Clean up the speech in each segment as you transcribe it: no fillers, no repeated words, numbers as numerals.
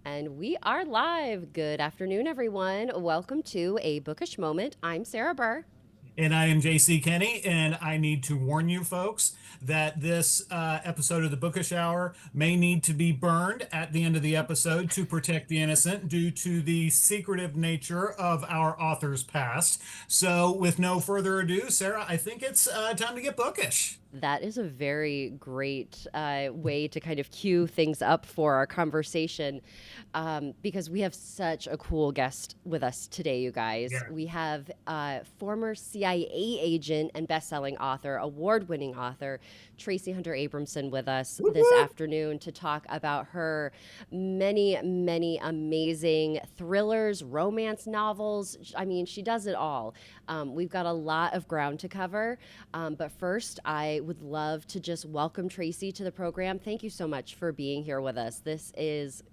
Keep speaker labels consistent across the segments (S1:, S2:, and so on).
S1: And we are live. Good afternoon, everyone. Welcome to A Bookish Moment. I'm Sarah Burr.
S2: And I am J.C. Kenney, and I need to warn you folks that this episode of the Bookish Hour may need to be burned at the end of the episode to protect the innocent due to the secretive nature of our author's past. So, with no further ado, Sarah, I think it's time to get bookish.
S1: That is a very great way to kind of cue things up for our conversation because we have such a cool guest with us today, you guys.
S2: Yeah.
S1: We have former CIA agent and best-selling author, award-winning author, Traci Hunter Abramson with us
S2: Whoop,
S1: this
S2: whoop.
S1: afternoon to talk about her many, many amazing thrillers, romance novels. I mean, she does it all. We've got a lot of ground to cover. But first, I would love to just welcome Traci to the program. Thank you so much for being here with us. This is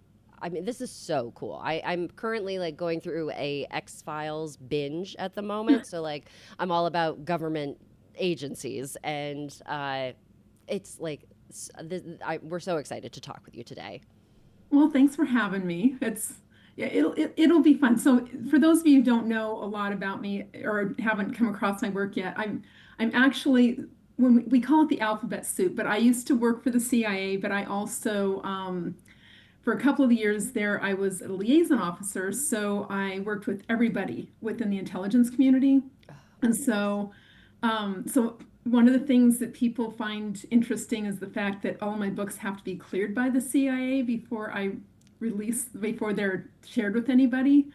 S1: so cool. I'm currently like going through a X-Files binge at the moment. So like I'm all about government agencies and it's like we're so excited to talk with you today.
S3: Well, thanks for having me. It'll be fun. So for those of you who don't know a lot about me or haven't come across my work yet, I'm actually when we call it the alphabet soup, but I used to work for the CIA, but I also for a couple of years there I was a liaison officer, so I worked with everybody within the intelligence community. And so one of the things that people find interesting is the fact that all my books have to be cleared by the CIA before they're shared with anybody.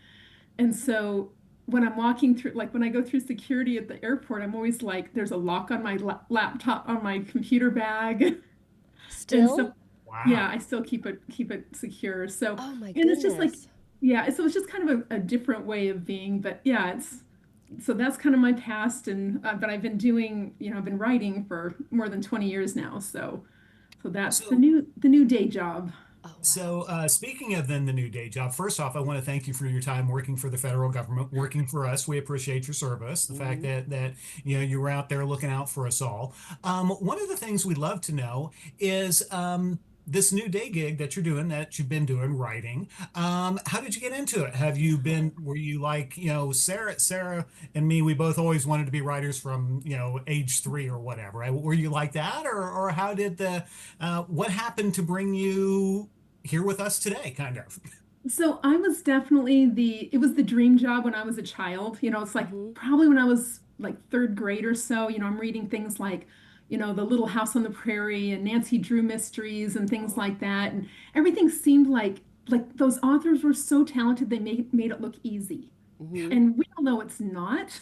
S3: And so when I'm walking through, like when I go through security at the airport, I'm always like, there's a lock on my laptop, on my computer bag. And so,
S1: Still?
S3: yeah,
S2: Wow.
S3: I still keep it secure. So,
S1: Oh my
S3: and it's just like,
S1: goodness.
S3: yeah, so it's just kind of a different way of being, but yeah, so that's kind of my past. And but I've been I've been writing for more than 20 years now. So that's the
S2: So,
S3: new day job.
S1: Oh
S2: So,
S1: wow.
S2: speaking of then the new day job, first off, I want to thank you for your time working for the federal government, working for us. We appreciate your service, the fact
S1: Mhm.
S2: that you were out there looking out for us all. One of the things we'd love to know is this new day gig that you're doing, that you've been doing, writing. How did you get into it? Were you like, Sarah and me, we both always wanted to be writers from, age 3 or whatever. Were you like that, or what happened to bring you here with us today, kind of?
S3: So I was definitely it was the dream job when I was a child. It's like
S1: Mhm.
S3: probably when I was like third grade or so, I'm reading things like, The Little House on the Prairie and Nancy Drew mysteries and things like that. And everything seemed like those authors were so talented, they made it look easy.
S1: Mhm.
S3: And we all know it's not.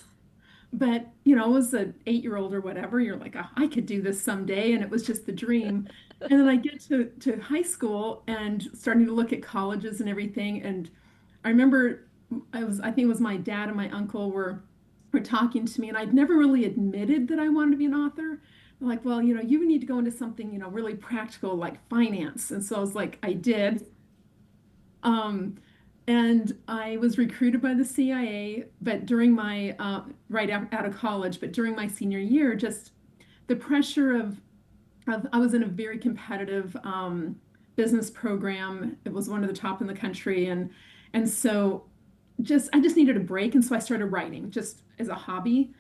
S3: But, as an 8-year-old or whatever, you're like, oh, I could do this someday. And it was just the dream. And then I get to high school and starting to look at colleges and everything. And I remember I think it was my dad and my uncle were talking to me, and I'd never really admitted that I wanted to be an author. They're like, well, you need to go into something, really practical like finance. And so I was like, I did. Um, and I was recruited by the CIA, but during my out of college, but during my senior year, just the pressure of I was in a very competitive business program. It was one of the top in the country, and so I just needed a break, and so I started writing just as a hobby.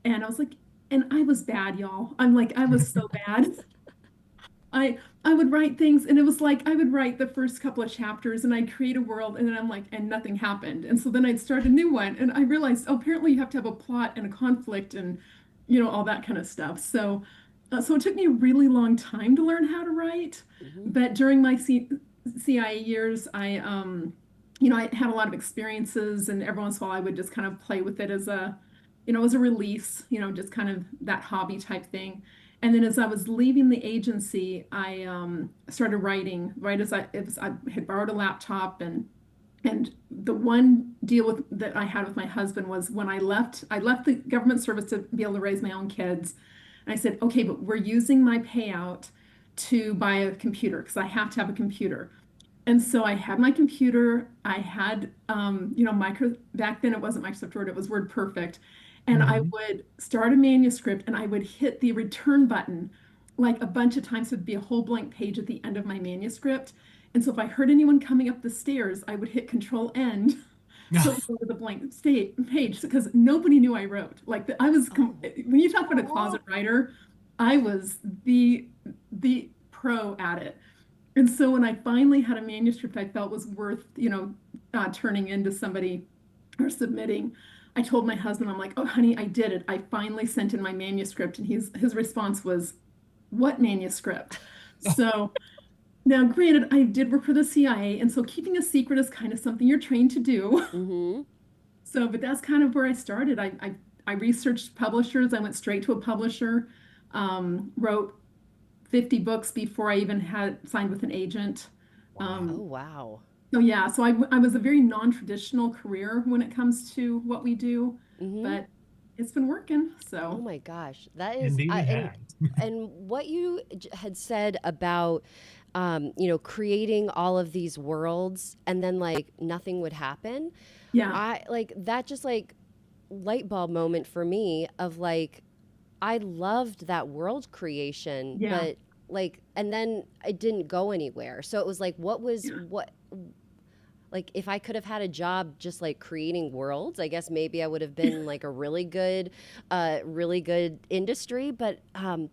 S3: And I was like, and I was bad, y'all. I was so bad. I would write things, and it was like I would write the first couple of chapters and I'd create a world, and then I'm like, and nothing happened. And so then I'd start a new one, and I realized, oh, apparently you have to have a plot and a conflict and all that kind of stuff. So it took me a really long time to learn how to write.
S1: Mhm.
S3: But during my CIA years, I had a lot of experiences, and every once in a while I would just kind of play with it as a release, just kind of that hobby type thing. And then as I was leaving the agency, I started writing right as I had borrowed a laptop, and the one deal that I had with my husband was when I left the government service to be able to raise my own kids. And I said, okay, but we're using my payout to buy a computer because I have to have a computer. And so I had my computer. I had, back then it wasn't Microsoft Word, it was WordPerfect. And I
S2: Mhm.
S3: would start a manuscript and I would hit the return button like a bunch of times. It would be a whole blank page at the end of my manuscript. And so if I heard anyone coming up the stairs, I would hit Control End so it would go to the blank state page because nobody knew I wrote. Like
S1: Oh,
S3: when you talk about a closet writer, I was the pro at it. And so when I finally had a manuscript I felt was worth, turning into somebody or submitting, I told my husband, I'm like, oh, honey, I did it. I finally sent in my manuscript. And his response was, what manuscript? So now, granted, I did work for the CIA, and so keeping a secret is kind of something you're trained to do.
S1: mm-hmm.
S3: So, but that's kind of where I started. I researched publishers. I went straight to a publisher, wrote 50 books before I even had signed with an agent.
S2: Wow.
S1: Oh,
S3: Um,
S1: wow.
S3: so yeah, I was a very non-traditional career when it comes to what we do,
S1: Mm-hmm.
S3: but it's been working.
S1: Oh
S3: So
S1: my gosh, that is,
S2: Indeed it has.
S1: and what you had said about, creating all of these worlds and then like nothing would happen.
S3: yeah,
S1: I like that, just like light bulb moment for me of like, I loved that world creation,
S3: yeah,
S1: but like, and then it didn't go anywhere. So it was like,
S3: yeah,
S1: like if I could have had a job just like creating worlds, I guess maybe I would have been like a really good industry. But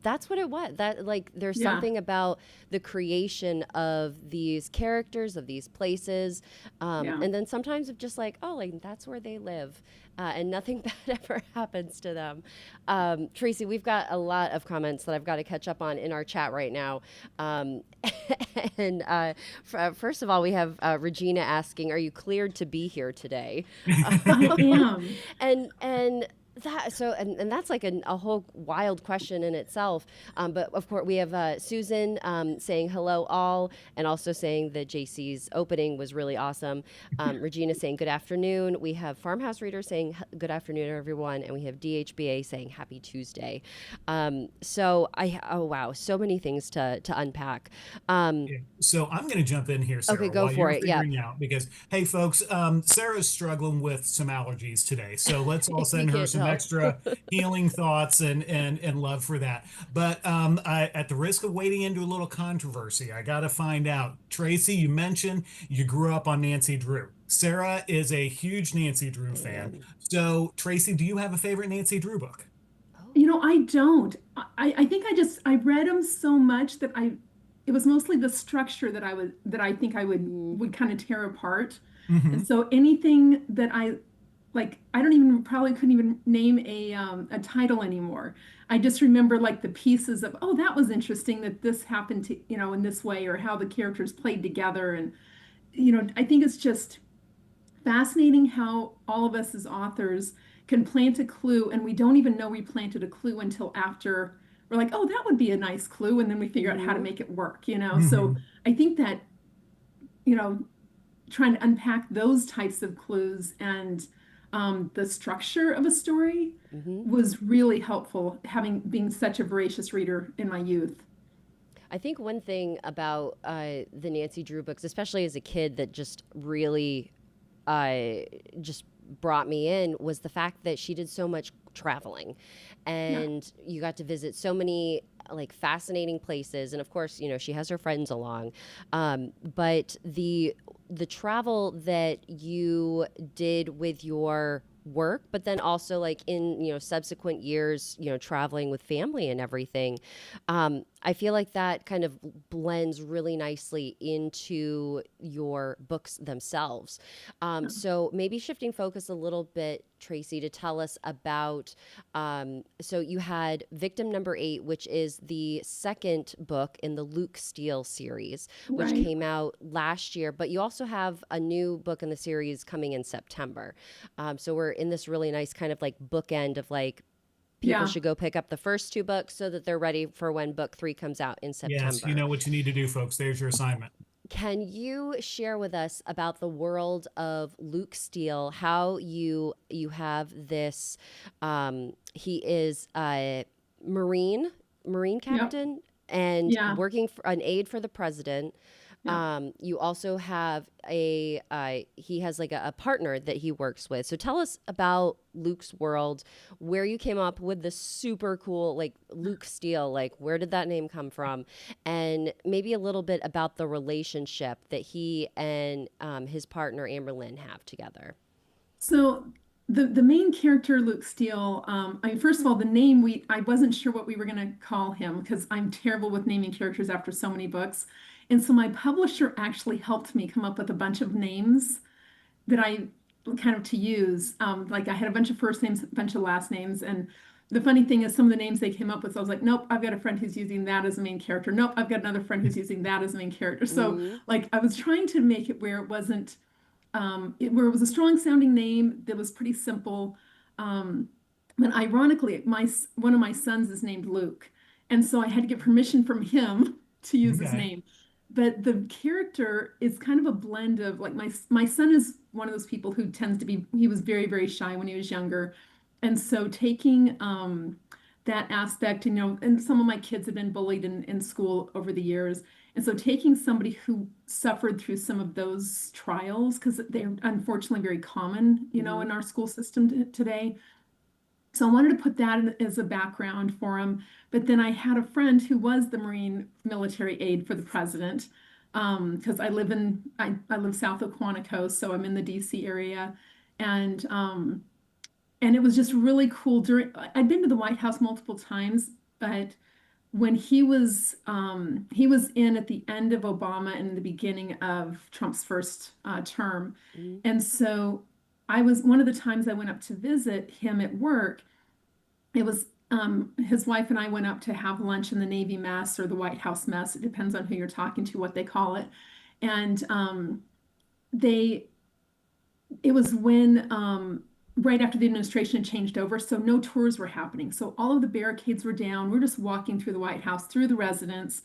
S1: that's what it was. That like there's
S3: yeah,
S1: something about the creation of these characters, of these places,
S3: yeah.
S1: and then sometimes of just like, oh, like that's where they live, and nothing bad ever happens to them. Tracy, we've got a lot of comments that I've got to catch up on in our chat right now. Um, and first of all, we have Regina asking, "Are you cleared to be here today?"
S3: I am.
S1: And that so and that's like a whole wild question in itself. But of course, we have Susan saying hello all, and also saying that JC's opening was really awesome. Regina saying good afternoon. We have Farmhouse Reader saying good afternoon, everyone, and we have DHBA saying happy Tuesday. Oh wow, so many things to unpack. Um,
S2: Yeah. So I'm going to jump in here,
S1: okay,
S2: Sarah,
S1: go
S2: while
S1: for
S2: you're
S1: it. Yep.
S2: figuring out, because, hey, folks, Sarah's struggling with some allergies today. So let's all
S1: If you
S2: send her
S1: can't
S2: some
S1: tell.
S2: extra healing thoughts and love for that. But at the risk of wading into a little controversy, I got to find out. Tracy, you mentioned you grew up on Nancy Drew. Sarah is a huge Nancy Drew
S1: I
S2: fan.
S1: am.
S2: So, Tracy, do you have a favorite Nancy Drew book?
S1: Oh.
S3: I don't. I think I read them so much that it was mostly the structure that I think I
S1: Mm,
S3: would kind of tear apart.
S2: Hmm.
S3: And so anything that I like, I don't even probably couldn't even name a title anymore. I just remember like the pieces of, oh, that was interesting that this happened to, in this way, or how the characters played together. And, I think it's just fascinating how all of us as authors can plant a clue and we don't even know we planted a clue until after we're like, oh, that would be a nice clue. And then we figure out how to
S1: mm-hmm.
S3: make it work. So
S2: Hmm.
S3: I think that, you know, trying to unpack those types of clues and the structure of a story
S1: Mm-hmm.
S3: was really helpful, having being such a voracious reader in my youth.
S1: I think one thing about the Nancy Drew books, especially as a kid, that just really uh, just brought me in was the fact that she did so much traveling,
S3: Yeah,
S1: and you got to visit so many like fascinating places. And of course, she has her friends along, but the travel that you did with your work, but then also like in subsequent years, traveling with family and everything, I feel like that kind of blends really nicely into your books themselves. So maybe shifting focus a little bit, Tracy, to tell us about. So you had Victim Number 8, which is the second book in the Luke Steele series, which
S3: right.
S1: came out last year. But you also have a new book in the series coming in September. So we're in this really nice kind of like bookend of like people
S3: Yeah.
S1: should go pick up the first two books so that they're ready for when book three comes out in
S2: Yes, you
S1: September.
S2: know what you need to do, folks. There's your assignment.
S1: Can you share with us about the world of Luke Steele? How you have this? He is a Marine
S3: Yep.
S1: captain and
S3: Yeah.
S1: working for an aide for the president.
S3: Yep.
S1: You also have he has like a partner that he works with. So tell us about Luke's world, where you came up with the super cool, like Luke Steele, like where did that name come from? And maybe a little bit about the relationship that he and his partner Amberlynn have together.
S3: So the main character, Luke Steele, I mean, first of all, the name I wasn't sure what we were going to call him because I'm terrible with naming characters after so many books. And so my publisher actually helped me come up with a bunch of names that I kind of to use. Like I had a bunch of first names, a bunch of last names, and the funny thing is some of the names they came up with, I was like, nope, I've got a friend who's using that as a main character. Nope, I've got another friend who's using that as a main character. So
S1: Mm-hmm.
S3: like I was trying to make it where it wasn't where it was a strong sounding name that was pretty simple. Um, but ironically, one of my sons is named Luke, and so I had to get permission from him to use his
S2: Okay.
S3: name. But the character is kind of a blend of like my son is one of those people who tends to be he was very shy when he was younger, and so taking that aspect, you know, and some of my kids have been bullied in school over the years. And so taking somebody who suffered through some of those trials, because they're unfortunately very common, you know,
S1: Mm-hmm.
S3: in our school system today. So I wanted to put that as a background for him. But then I had a friend who was the Marine military aide for the president, because I live south of Quantico, so I'm in the DC area. And and it was just really cool during I'd been to the White House multiple times, but when he was in at the end of Obama and the beginning of Trump's first term.
S1: Mm-hmm.
S3: And so I was one of the times I went up to visit him at work, it was his wife and I went up to have lunch in the Navy mess or the White House mess. It depends on who you're talking to, what they call it. And they it was when right after the administration changed over, so no tours were happening. So all of the barricades were down. We're just walking through the White House, through the residence,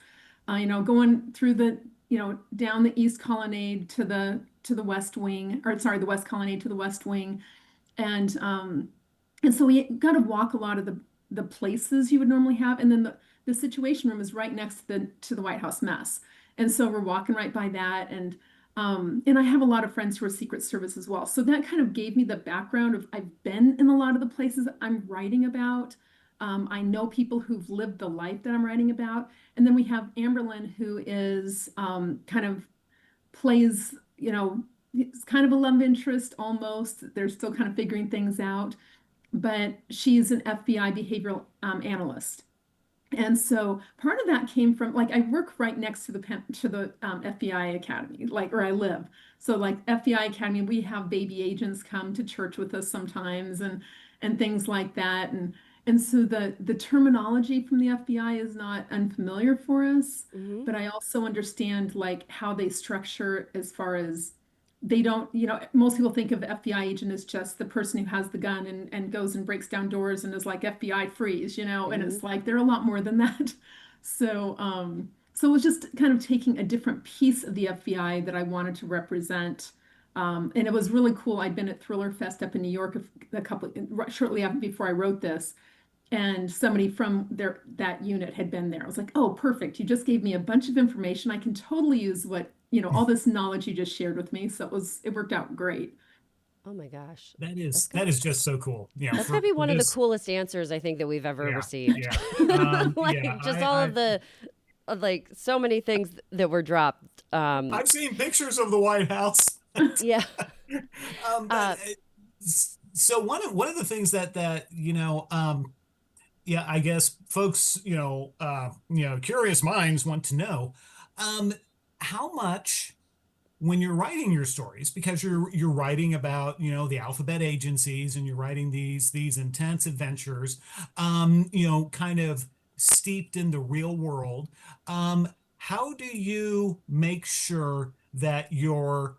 S3: you know, going through the, you know, down the East Colonnade to the West Wing, or sorry, the West Colonnade to the West Wing, and so we got to walk a lot of the places you would normally have, and then the Situation Room is right next to the White House mess, and so we're walking right by that, and I have a lot of friends who are Secret Service as well. So that kind of gave me the background of I've been in a lot of the places I'm writing about. I know people who've lived the life that I'm writing about. And then we have Amberlynn, who is kind of plays, you know, it's kind of a love interest almost. They're still kind of figuring things out, but she's an FBI behavioral analyst. And so part of that came from like I work right next to the FBI Academy, like where I live. So like FBI Academy, we have baby agents come to church with us sometimes and things like that. And so the terminology from the FBI is not unfamiliar for us,
S1: Mm-hmm.
S3: but I also understand like how they structure as far as they don't, you know, most people think of FBI agent as just the person who has the gun and goes and breaks down doors and is like FBI freeze, you know, and
S1: Mm-hmm.
S3: it's like they're a lot more than that. So it was just kind of taking a different piece of the FBI that I wanted to represent. And it was really cool. I'd been at Thriller Fest up in New York shortly after before I wrote this, and somebody from that unit had been there. I was like, oh, perfect. You just gave me a bunch of information. I can totally use what, you know, all this knowledge you just shared with me. So it worked out great.
S1: Oh my gosh.
S2: That
S1: That's
S2: is
S1: good.
S2: just so cool.
S1: That's gotta be
S2: For
S1: one of the
S2: this.
S1: coolest answers I think that we've ever
S2: Yeah,
S1: received.
S2: yeah, yeah.
S1: Like just all of the like so many things that were dropped.
S2: I've seen pictures of the White House.
S1: Yeah.
S2: But
S1: Uh,
S2: so one of the things that yeah, I guess folks, curious minds want to know, um, how much when you're writing your stories, because you're writing about, the alphabet agencies, and you're writing these intense adventures, kind of steeped in the real world. How do you make sure that you're,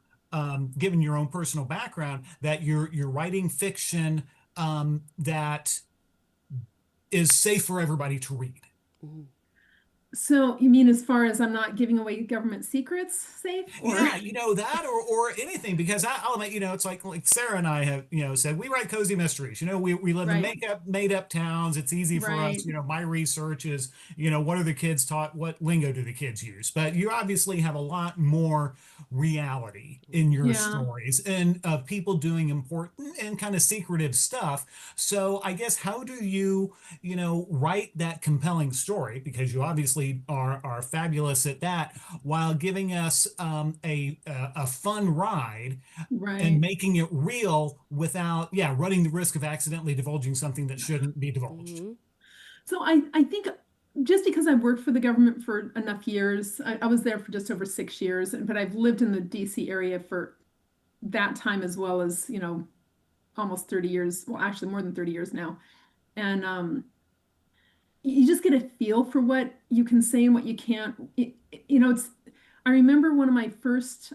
S2: given your own personal background, that you're writing fiction that is safe for everybody to read?
S1: mhm.
S3: So you mean as far as I'm not giving away government secrets safe or
S2: Yeah, that or anything because I'll admit, it's like Sarah and I have, said we write cozy mysteries. We live in
S3: right,
S2: made up towns. It's easy for us.
S3: right,
S2: My research is, what are the kids taught? What lingo do the kids use? But you obviously have a lot more reality in your
S3: yeah,
S2: stories and of people doing important and kind of secretive stuff. So I guess how do you, write that compelling story because you obviously are fabulous at that while giving us a fun ride and
S3: right.
S2: making it real without, yeah, running the risk of accidentally divulging something that shouldn't be divulged.
S1: Hmm.
S3: So I think just because I've worked for the government for enough years, I was there for just over 6 years, but I've lived in the DC area for that time as well as, almost 30 years. Well, actually more than 30 years now. And you just get a feel for what you can say and what you can't. It's I remember one of my first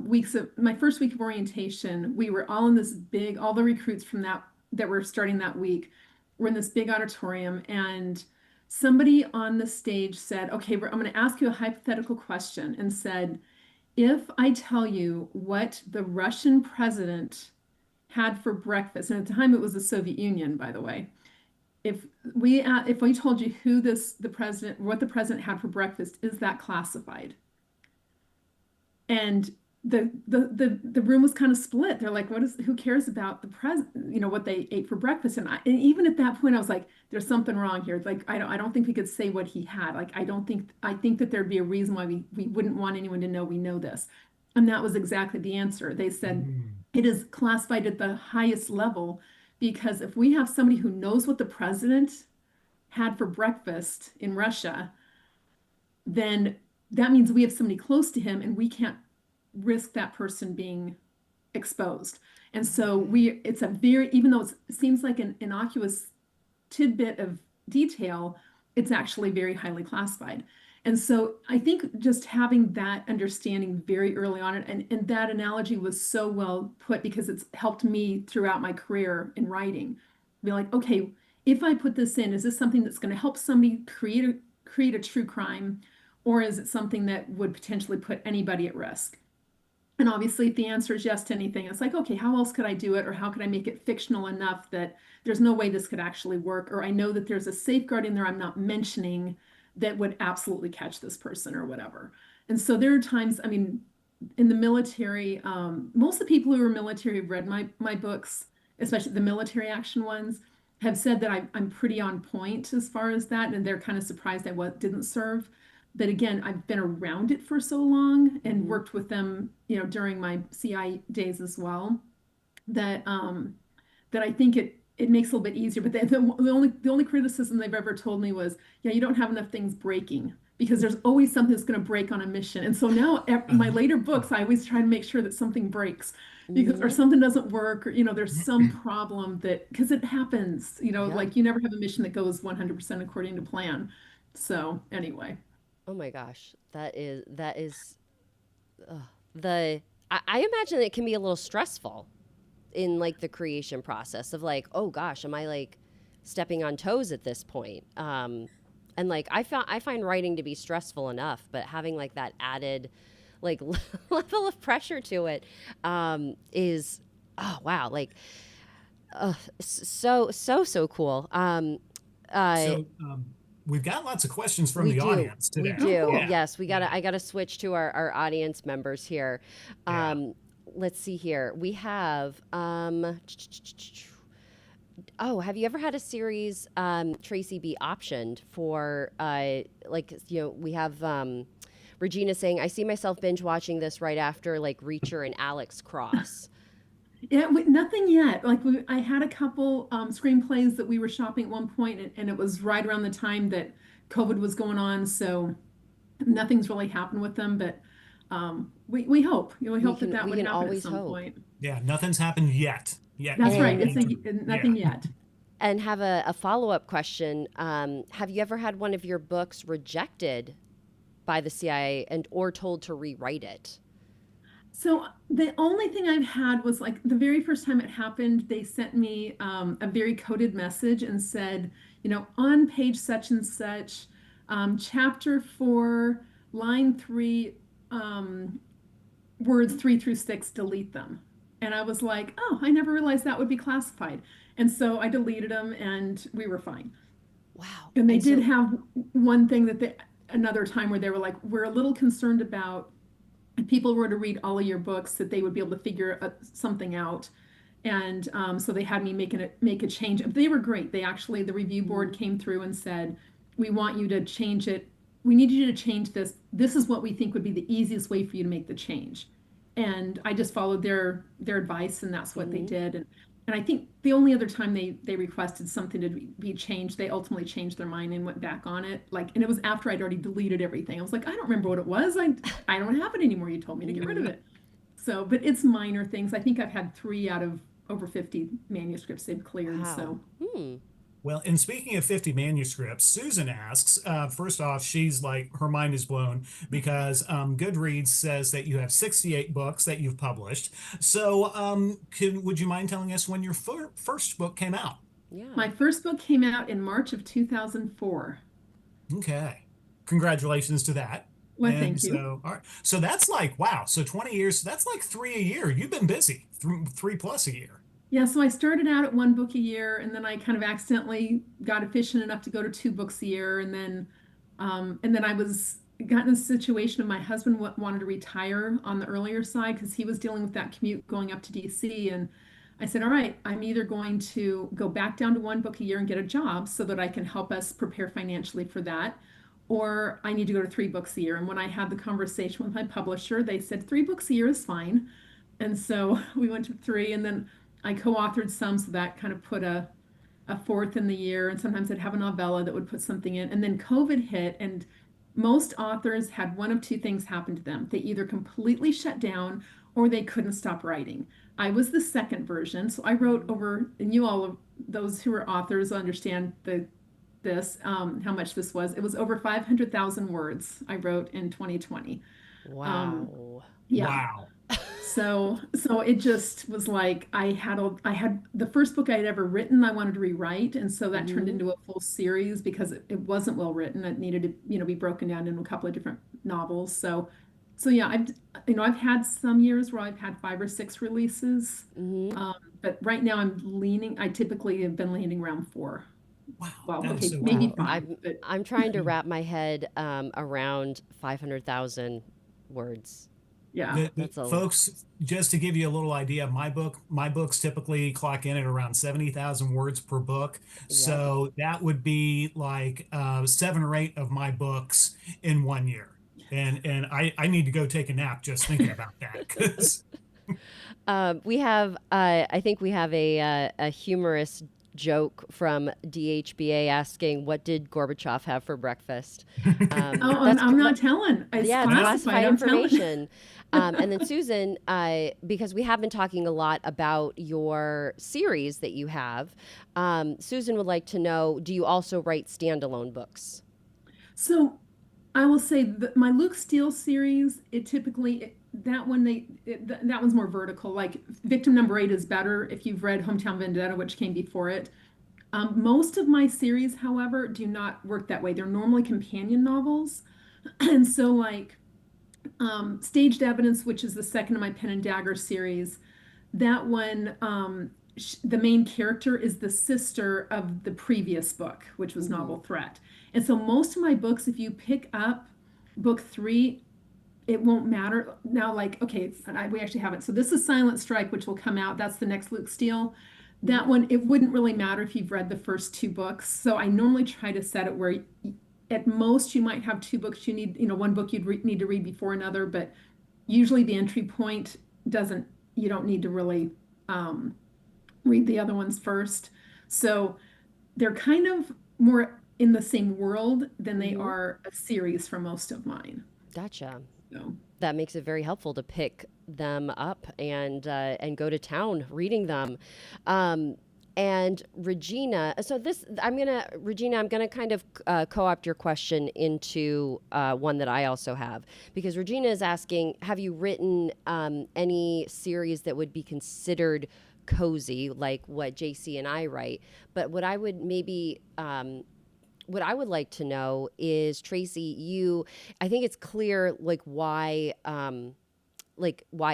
S3: weeks of my first week of orientation. We were all in this big, all the recruits from that were starting that week were in this big auditorium, and somebody on the stage said, "Okay, I'm going to ask you a hypothetical question," and said, "If I tell you what the Russian president had for breakfast, and at the time it was the Soviet Union, by the way." If we told you who the president what the president had for breakfast, is that classified? And the room was kind of split. They're like, who cares about the president, what they ate for breakfast? And even at that point I was like, there's something wrong here. Like, I don't think we could say what he had. Like, I think that there'd be a reason why we wouldn't want anyone to know we know this. And that was exactly the answer. They said
S2: Mm.
S3: it is classified at the highest level because if we have somebody who knows what the president had for breakfast in Russia, then that means we have somebody close to him and we can't risk that person being exposed. And so it's a very, even though it seems like an innocuous tidbit of detail, it's actually very highly classified. And so I think just having that understanding very early on, and that analogy was so well put because it's helped me throughout my career in writing. Be like, okay, if I put this in, is this something that's going to help somebody create a true crime, or is it something that would potentially put anybody at risk? And obviously, if the answer is yes to anything, it's like, okay, how else could I do it? Or how could I make it fictional enough that there's no way this could actually work? Or I know that there's a safeguard in there I'm not mentioning that would absolutely catch this person or whatever. And so there are times, I mean, in the military, most of the people who are military have read my books, especially the military action ones, have said that I'm pretty on point as far as that, and they're kind of surprised at what didn't serve. But again, I've been around it for so long and
S1: Hmm.
S3: worked with them, during my CI days as well, that that I think it makes it a little bit easier. But the only criticism they've ever told me was, yeah, you don't have enough things breaking because there's always something that's going to break on a mission. And so now in my later books, I always try to make sure that something breaks because or
S1: Hmm.
S3: something doesn't work or there's some problem that because it happens,
S1: Yeah.
S3: like you never have a mission that goes 100% according to plan. So anyway.
S1: Oh my gosh, that is ugh, the. I imagine it can be a little stressful in like the creation process of like, oh gosh, am I like stepping on toes at this point? And like I find writing to be stressful enough, but having like that added like level of pressure to it is oh wow, like so cool. Uh,
S2: So we've got lots of questions from
S1: we
S2: the
S1: do.
S2: audience
S1: We
S2: today.
S3: Oh,
S1: do.
S3: cool.
S2: Yeah,
S1: Yes, we gotta.
S2: yeah,
S1: I gotta switch to our audience members here.
S2: yeah.
S1: Um, let's see here. We have. Oh, have you ever had a series, Tracy, be optioned for like we have Regina saying, "I see myself binge watching this right after like Reacher and Alex Cross."
S3: Yeah, nothing yet. Like I had a couple screenplays that we were shopping at one point, and it was right around the time that COVID was going on, so nothing's really happened with them. But we hope, we
S1: We
S3: hope that
S1: can
S3: that
S1: we
S3: would
S1: can
S3: happen at
S1: always
S3: some
S1: hope.
S3: point.
S2: Yeah, nothing's happened yet. Yet.
S3: That's
S2: So we
S3: right.
S1: And
S3: It's
S2: need to,
S3: nothing
S2: yeah.
S3: yet.
S1: and have a follow up question. Have you ever had one of your books rejected by the CIA and or told to rewrite it?
S3: So the only thing I've had was like the very first time it happened, they sent me a very coded message and said, on page such and such, Chapter 4, line 3, um, words 3 through 6, delete them. And I was like, oh, I never realized that would be classified. And so I deleted them and we were fine.
S1: Wow.
S3: And they
S1: And
S3: did
S1: so,
S3: have one thing another time where they were like, we're a little concerned about if people were to read all of your books that they would be able to figure something out. And so they had me make a change. They were great. The review board
S1: Mhm.
S3: came through and said, we want you to change it. We need you to change this. This is what we think would be the easiest way for you to make the change. And I just followed their advice, and that's what they
S1: Mhm.
S3: did. And I think the only other time they requested something to be changed, they ultimately changed their mind and went back on it. And it was after I'd already deleted everything. I was like, I don't remember what it was. I don't have it anymore. You told me to get rid of
S1: Mhm.
S3: it. So, but it's minor things. I think I've had 3 out of over 50 manuscripts they've cleared.
S1: Wow.
S3: So,
S1: Hmm.
S2: Well, and speaking of 50 manuscripts, Susan asks, first off, she's like, her mind is blown because Goodreads says that you have 68 books that you've published. So, would you mind telling us when your first book came out?
S1: Yeah.
S3: my first book came out in March of 2004.
S2: Okay. Congratulations to that.
S3: Well,
S2: And
S3: thank you.
S2: so, all right. So that's like, wow. So 20 years, that's like three a year. You've been busy, three plus a year.
S3: Yeah, so I started out at 1 book a year, and then I kind of accidentally got efficient enough to go to 2 books a year, and then I was got in a situation of my husband wanted to retire on the earlier side because he was dealing with that commute going up to DC, and I said, all right, I'm either going to go back down to 1 book a year and get a job so that I can help us prepare financially for that, or I need to go to 3 books a year. And when I had the conversation with my publisher, they said 3 books a year is fine. And so we went to 3, and then I co-authored some, so that kind of put a fourth in the year. And sometimes I'd have a novella that would put something in. And then COVID hit, and most authors had one of 2 things happen to them. They either completely shut down or they couldn't stop writing. I was the second version, so I wrote over, and you all, those who are authors understand how much this was. It was over 500,000 words I wrote in 2020. Um,
S1: Wow.
S3: yeah.
S2: Wow.
S3: So it just was like I had the first book I had ever written I wanted to rewrite, and so that turned
S1: Mhm.
S3: into a full series because it wasn't well written. It needed to, be broken down into a couple of different novels. So yeah, I've had some years where I've had 5 or 6 releases.
S1: Mhm.
S3: But right now I typically have been landing around 4.
S2: Wow.
S3: Well,
S2: That is
S3: okay,
S2: so
S3: maybe
S1: Wow.
S2: cool.
S3: 5,
S1: I'm
S3: but
S1: I'm trying to wrap my head around 500,000 words.
S3: yeah.
S2: The
S1: That's a
S2: folks, just to give you a little idea, my books typically clock in at around 70,000 words per book.
S1: Yep.
S2: So that would be like 7 or 8 of my books in 1 year. And I need to go take a nap just thinking about that because
S1: We have, I think we have a humorous joke from DHBA asking, "What did Gorbachev have for breakfast?"
S3: Oh,
S1: That's
S3: I'm not telling. It's
S1: yeah, it's
S3: classified.
S1: classified
S3: I'm telling.
S1: information. And then Susan, because we have been talking a lot about your series that you have, Susan would like to know: do you also write standalone books?
S3: So I will say that my Luke Steele series, that one's more vertical. Like Victim Number 8 is better if you've read Hometown Vendetta, which came before it. Most of my series, however, do not work that way. They're normally companion novels. And so, like Staged Evidence, which is the second of my Pen and Dagger series, that one, the main character is the sister of the previous book, which was
S1: Hmm.
S3: Novel Threat. And so, most of my books, if you pick up book 3, it won't matter. Now, like, okay, we actually have it. So, this is Silent Strike, which will come out. That's the next Luke Steele.
S1: Hmm.
S3: That one, it wouldn't really matter if you've read the first 2 books. So, I normally try to set it where at most you might have 2 books you need, one book need to read before another, but usually the entry point doesn't, you don't need to really um, read the other ones first. So they're kind of more in the same world than they
S1: Hmm.
S3: are a series for most of mine.
S1: Gotcha.
S3: So
S1: That makes it very helpful to pick them up and go to town reading them. Um, and Regina, so this I'm gonna kind of co-opt your question into one that I also have, because Regina is asking, have you written any series that would be considered cozy, like what JC and I write? But what I would maybe what I would like to know is, Traci, I think it's clear like why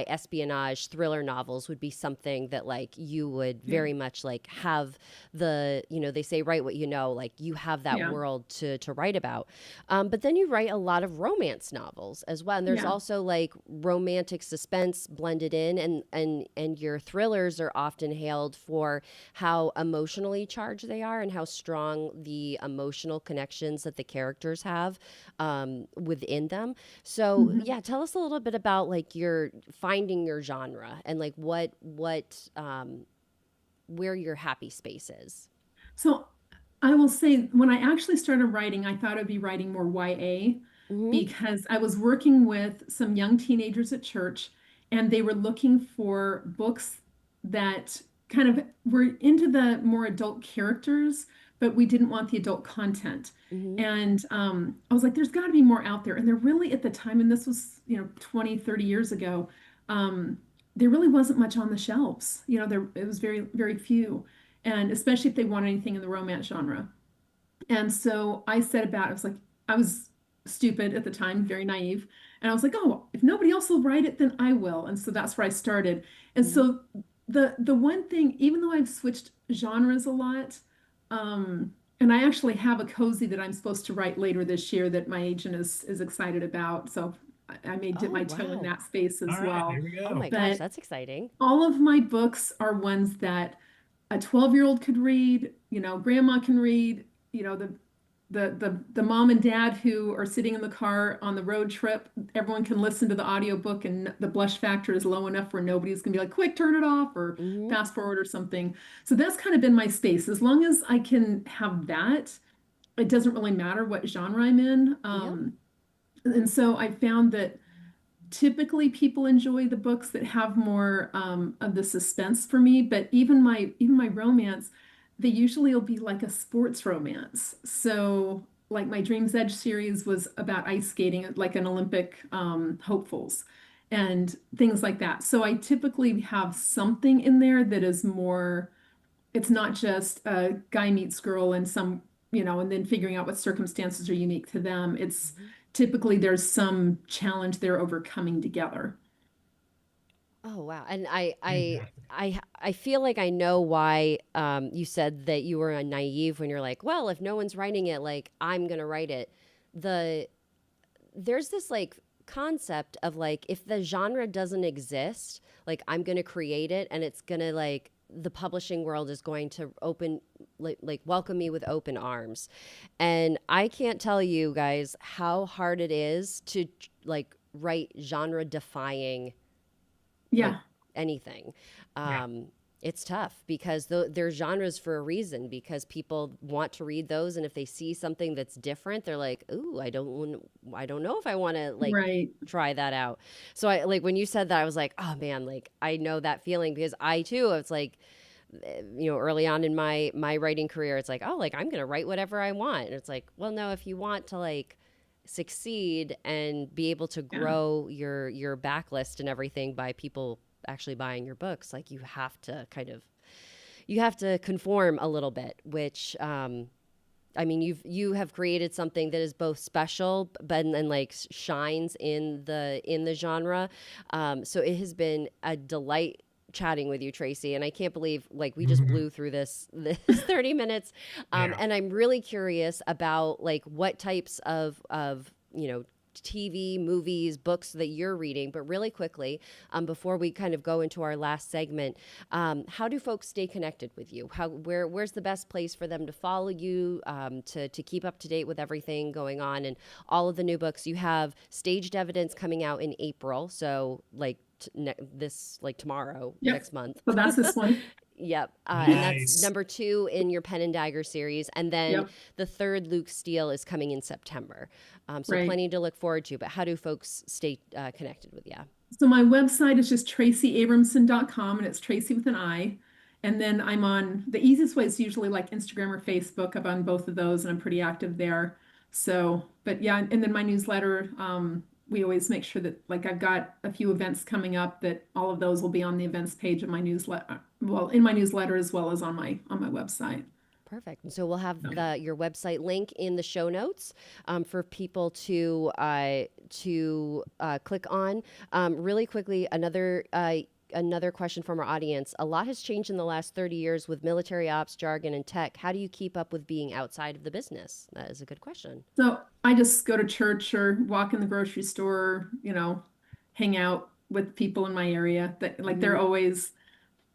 S1: espionage thriller novels would be something that like you would
S3: Yeah.
S1: very much like have the, they say write what you know, like you have that
S3: Yeah.
S1: world to write about. But then you write a lot of romance novels as well, and there's
S3: Yeah.
S1: also like romantic suspense blended in, and your thrillers are often hailed for how emotionally charged they are and how strong the emotional connections that the characters have within them. So
S3: Mhm.
S1: yeah, tell us a little bit about like your finding your genre and like where your happy space is.
S3: So I will say, when I actually started writing, I thought I'd be writing more YA
S1: Mm-hmm.
S3: because I was working with some young teenagers at church and they were looking for books that kind of were into the more adult characters, but we didn't want the adult content.
S1: Mm-hmm.
S3: And I was like, there's got to be more out there. And there really, at the time, and this was, 20, 30 years ago, um, there really wasn't much on the shelves. It was very, very few, and especially if they want anything in the romance genre. And so I set about, I was like, I was stupid at the time, very naive. And I was like, oh, if nobody else will write it, then I will. And so that's where I started. And
S1: Mm-hmm.
S3: so the one thing, even though I've switched genres a lot, and I actually have a cozy that I'm supposed to write later this year that my agent is excited about. So I may dip
S1: Oh
S3: my toe in
S1: wow.
S3: that space
S2: All
S3: as
S2: right,
S3: well.
S2: there we
S1: Oh
S2: go.
S1: my gosh,
S3: But
S1: that's exciting.
S3: all of my books are ones that a 12-year-old could read, grandma can read, the mom and dad who are sitting in the car on the road trip, everyone can listen to the audiobook and the blush factor is low enough where nobody's gonna be like, quick, turn it off or
S1: Mm-hmm.
S3: fast forward or something. So that's kind of been my space. As long as I can have that, it doesn't really matter what genre I'm in.
S1: Yep.
S3: And so I found that typically people enjoy the books that have more of the suspense for me, but even my romance, they usually will be like a sports romance. So like my Dream's Edge series was about ice skating, like an Olympic hopefuls and things like that. So I typically have something in there that is more, it's not just a guy meets girl and and then figuring out what circumstances are unique to them. It's
S1: Mm-hmm.
S3: typically there's some challenge they're overcoming together.
S1: Oh wow. And
S2: Fantastic.
S1: I feel like I know why you said that you were a naive when you're like, well, if no one's writing it, like I'm gonna write it. The There's this like concept of like if the genre doesn't exist, like I'm gonna create it and it's gonna like the publishing world is going to open like welcome me with open arms. And I can't tell you guys how hard it is to like write genre defying like
S3: Yeah,
S1: anything.
S2: Yeah.
S1: Um, it's tough because they're genres for a reason because people want to read those, and if they see something that's different, they're like, "Ooh, I don't know if I want to like
S3: right.
S1: try that out." So I like when you said that, I was like, "Oh man, like I know that feeling because I too." It's like early on in my writing career, it's like, "Oh, like I'm gonna write whatever I want," and it's like, "Well, no, if you want to like." Succeed and be able to
S3: Yeah,
S1: grow your backlist and everything by people actually buying your books, like you have to conform a little bit, which I mean you have created something that is both special but and like shines in the genre. So it has been a delight chatting with you, Traci, and I can't believe like we just
S2: Mhm.
S1: blew through this 30 minutes.
S2: Yeah.
S1: And I'm really curious about like what types of TV, movies, books that you're reading. But really quickly, before we kind of go into our last segment, how do folks stay connected with you? Where's the best place for them to follow you, to keep up to date with everything going on and all of the new books? You have Staged Evidence coming out in April, so like this like tomorrow,
S3: yep.
S1: next month.
S3: So that's this one.
S1: Yep. And that's
S2: Nice.
S1: number two in your Pen and Dagger series. And then
S3: Yep,
S1: the third, Luke Steele, is coming in September. So
S3: right.
S1: plenty to look forward to. But how do folks stay connected with you?
S3: So my website is just traciabramson.com and it's Traci with an I. And then I'm on the easiest way is usually like Instagram or Facebook. I'm on both of those and I'm pretty active there. So, but yeah, and then my newsletter, we always make sure that like I've got a few events coming up that all of those will be on the events page of my newsletter. Well, in my newsletter as well as on my website.
S1: Perfect. And so we'll have your website link in the show notes for people to click on. Really quickly, another question from our audience. A lot has changed in the last 30 years with military ops, jargon, and tech. How do you keep up with being outside of the business? That is a good question.
S3: So I just go to church or walk in the grocery store, hang out with people in my area that like they're
S1: Mhm.
S3: always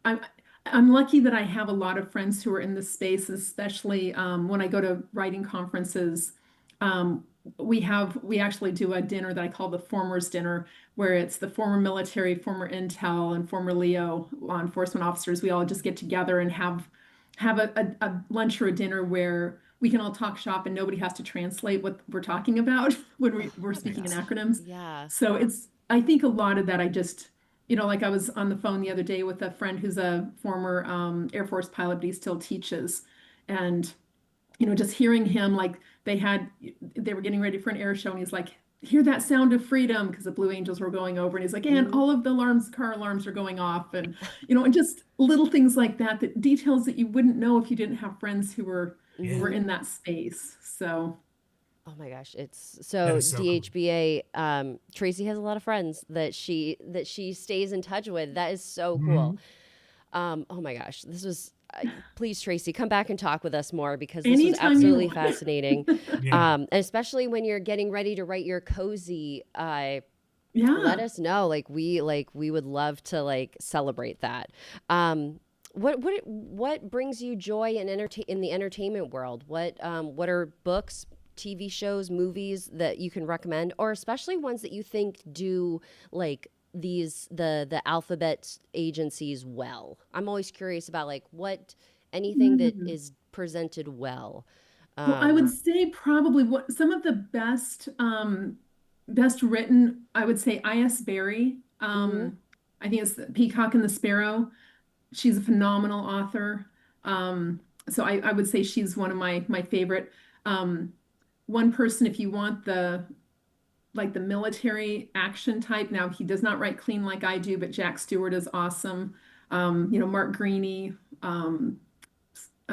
S3: I'm I'm lucky that I have a lot of friends who are in this space, especially when I go to writing conferences. Um, we actually do a dinner that I call the Formers Dinner, where it's the former military, former intel, and former Leo law enforcement officers. We all just get together and have a lunch or a dinner where we can all talk shop and nobody has to translate what we're talking about when
S1: Oh,
S3: we're speaking in
S2: Nice.
S3: acronyms.
S1: yeah.
S3: So I think a lot of that I just like I was on the phone the other day with a friend who's a former Air Force pilot, but he still teaches. And, just hearing him, like they were getting ready for an air show, and he's like, hear that sound of freedom, because the Blue Angels were going over. And he's like, and
S1: Mhm.
S3: all of the car alarms are going off. And just little things like that, that details that you wouldn't know if you didn't have friends who were
S2: Yeah,
S1: Mhm.
S3: in that space. So,
S1: Oh my gosh, it's
S2: that
S1: so
S2: is so cool.
S1: DHBA. Tracy has a lot of friends that she stays in touch with. That is so cool.
S2: Mhm.
S1: Oh my gosh, this was. Please, Tracy, come back and talk with us more because this was
S3: anytime you
S1: absolutely
S3: want.
S1: fascinating.
S2: Yeah.
S1: And especially when you're getting ready to write your cozy. Let
S3: Yeah.
S1: us know. Like we would love to like celebrate that. Um, what brings you joy in the entertainment world? What are books, TV shows, movies that you can recommend, or especially ones that you think do like the alphabet agencies well? I'm always curious about like what anything that
S3: Mm.
S1: is presented well.
S3: Well, I would
S1: Um,
S3: say probably what some of the best written, I would say I.S. Berry.
S1: mhm.
S3: I think it's the Peacock and the Sparrow. She's a phenomenal author. So I would say she's one of my favorite. Um, One person, if you want the military action type. Now he does not write clean like I do, but Jack Stewart is awesome. Mark Greaney, um,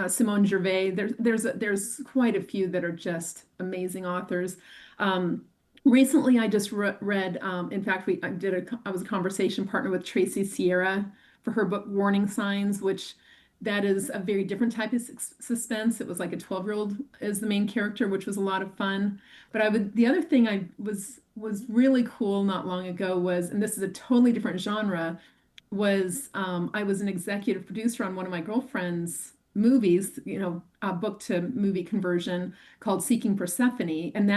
S3: Simone Gervais. There's quite a few that are just amazing authors. Um, Recently, I just read. In fact, I was a conversation partner with Tracy Sierra for her book Warning Signs, which that is a very different type of suspense. It was like a 12-year-old is the main character, which was a lot of fun. But the other thing I was really cool not long ago was, and this is a totally different genre, was I was an executive producer on one of my girlfriend's movies, a book to movie conversion called Seeking Persephone. And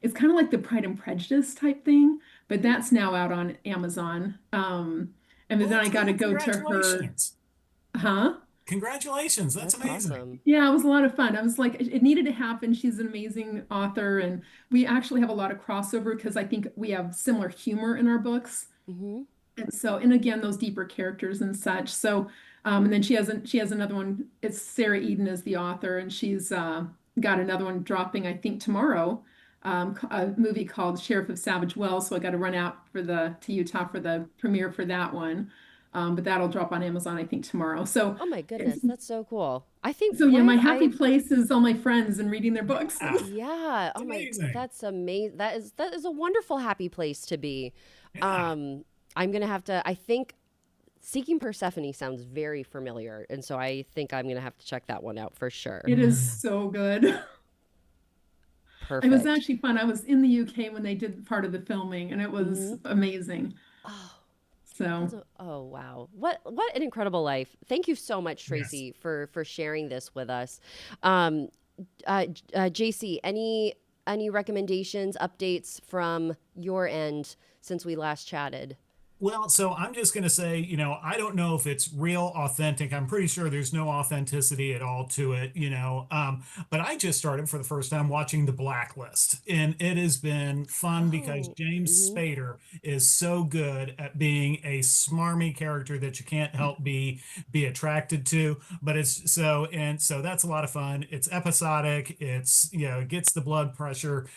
S3: it's kind of like the Pride and Prejudice type thing, but that's now out on Amazon. And then
S2: Well,
S3: I got to
S2: cool.
S3: go to her,
S2: Congratulations.
S3: huh?
S2: Congratulations. That's
S1: That's
S2: amazing.
S1: awesome.
S3: Yeah, it was a lot of fun. I was like, it needed to happen. She's an amazing author, and we actually have a lot of crossover because I think we have similar humor in our books.
S1: Hmm.
S3: And so, and again, those deeper characters and such. So, and then she has another one. It's Sarah Eden is the author, and she's got another one dropping, I think, tomorrow. A movie called Sheriff of Savage Wells. So I got to run out to Utah for the premiere for that one. But that'll drop on Amazon, I think, tomorrow.
S1: Oh my
S3: It's,
S1: goodness, that's so cool. I think
S3: so yeah, my
S1: what
S3: happy
S1: I
S3: place is all my friends and reading their books.
S2: Yeah.
S1: yeah,
S2: It's
S1: oh my
S2: amazing.
S1: that's amazing. That is a wonderful happy place to be.
S2: Yeah.
S1: Um I'm going to have to I think Seeking Persephone sounds very familiar, and so I think I'm going to have to check that one out for sure.
S3: It is
S2: Mm.
S3: so good. It was
S1: Perfect.
S3: actually fun. I was in the UK when they did part of the filming, and it was
S1: Mhm.
S3: amazing.
S1: Oh,
S3: So,
S1: oh wow. What an incredible life. Thank you so much
S2: Yes.
S1: Tracy for sharing this with us. Um JC, any recommendations, updates from your end since we last chatted?
S2: Well, so I'm just going to say, I don't know if it's real authentic. I'm pretty sure there's no authenticity at all to it, but I just started for the first time watching The Blacklist, and it has been fun because
S1: Oh,
S2: James
S1: mhm.
S2: Spader is so good at being a smarmy character that you can't help be attracted to. But so that's a lot of fun. It's episodic. It gets the blood pressure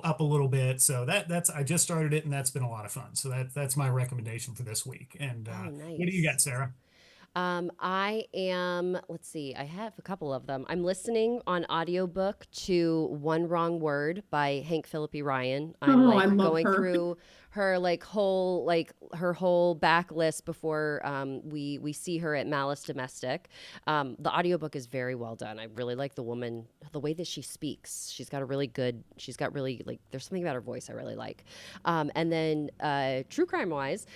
S2: up a little bit. So that's I just started it, and that's been a lot of fun. So that's my recommendation for this week. And
S1: Oh,
S2: what do you got,
S1: nice.
S2: Sarah?
S1: I am, let's see, I have a couple of them. I'm listening on audiobook to One Wrong Word by Hank Phillippi Ryan. I'm
S3: Oh, I
S1: like
S3: love
S1: going
S3: her.
S1: through her her whole backlist before we see her at Malice Domestic. The audiobook is very well done. I really like the woman, the way that she speaks. She's got really like, there's something about her voice I really like. And then true crime wise,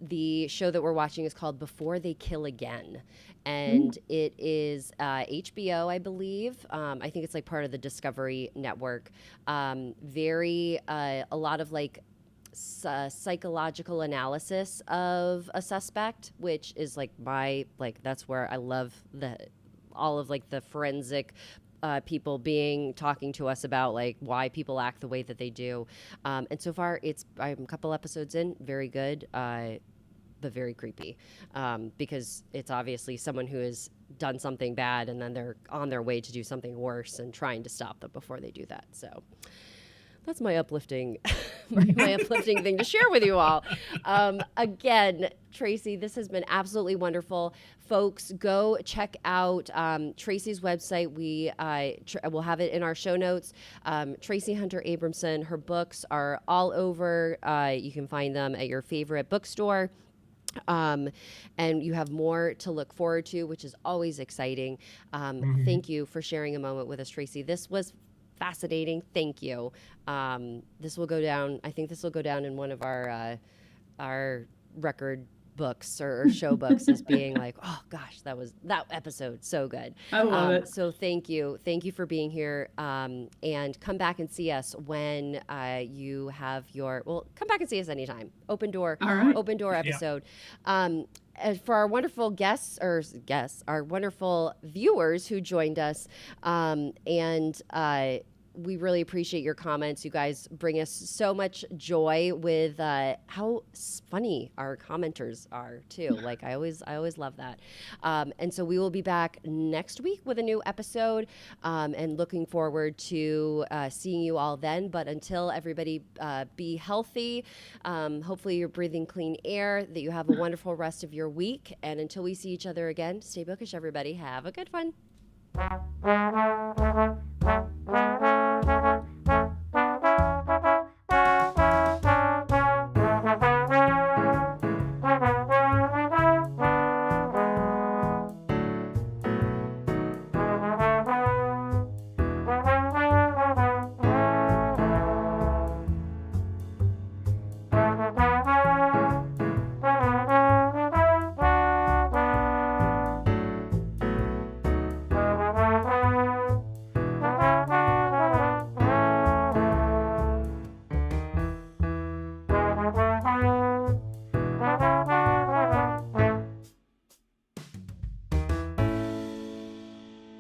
S1: the show that we're watching is called Before They Kill Again.
S3: Ooh,
S1: And it is HBO, I believe. I think it's like part of the Discovery Network. A lot of like psychological analysis of a suspect, which is like that's where I love all of like the forensic people being talking to us about like why people act the way that they do. And so far, I'm a couple episodes in, very good, but very creepy, because it's obviously someone who has done something bad and then they're on their way to do something worse and trying to stop them before they do that. So that's my uplifting, my uplifting thing to share with you all. Again, Traci, this has been absolutely wonderful. Folks, go check out Traci's website. We'll have it in our show notes. Traci Hunter Abramson, her books are all over. You can find them at your favorite bookstore. And you have more to look forward to, which is always exciting. Thank you for sharing a moment with us, Traci. This was fascinating. Thank you. This will go down. I think this will go down in one of our record books or show books as being like, oh gosh, that episode so good.
S3: I love it.
S1: So thank you for being here, and come back and see us when you have come back and see us anytime.
S3: All right.
S1: Open door episode. And for our wonderful our wonderful viewers who joined us, and we really appreciate your comments. You guys bring us so much joy with how funny our commenters are too. Like I always love that. And so we will be back next week with a new episode, and looking forward to seeing you all then. But until everybody, be healthy. Hopefully you're breathing clean air, that you have a wonderful rest of your week. And until we see each other again, stay bookish, everybody. Have a good one.